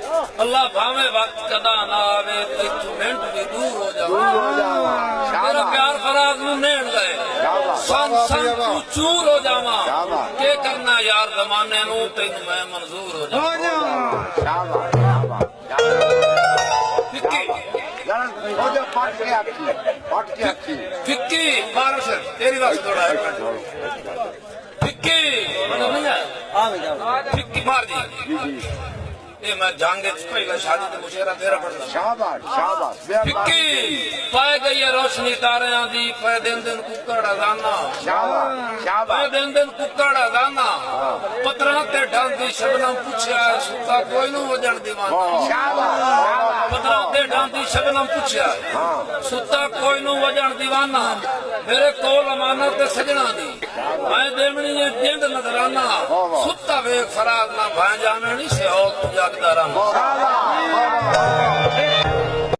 अल्लाह भावे वक्त कदा ना आवे एक मिनट भी दूर हो जाओ मेरा प्यार फराज नू नेण गए सन सन तू चूर हो जावा के करना यार जमाने नू तेन मैं मंजूर हो जावा फिक्की बारिश तेरी बात थोड़ा फिक्की मतलब नहीं है फिक्की मार दी ये मैं जाएंगे पहला शादी तो मुझे तेरा पड़ता शाबाश शाबाश फिक्की पाए गई है रोशनी तारे दी पाए दिन दिन कुकड़ अजाना शाबाश शाबाश पाए दिन दिन कुकड़ अजाना पत्रा ते ढल दी शबनम पूछया सुता कोई नु वजन दीवाना शाबाश पत्रा ते ढल दी शबनम पूछया सुता कोई नु वजन दीवाना मेरे कोल अमानत सजना दी मैं देवनी ये जिंद नजराना सुता वे फराज ना भांजा में नहीं से और जागदा रहा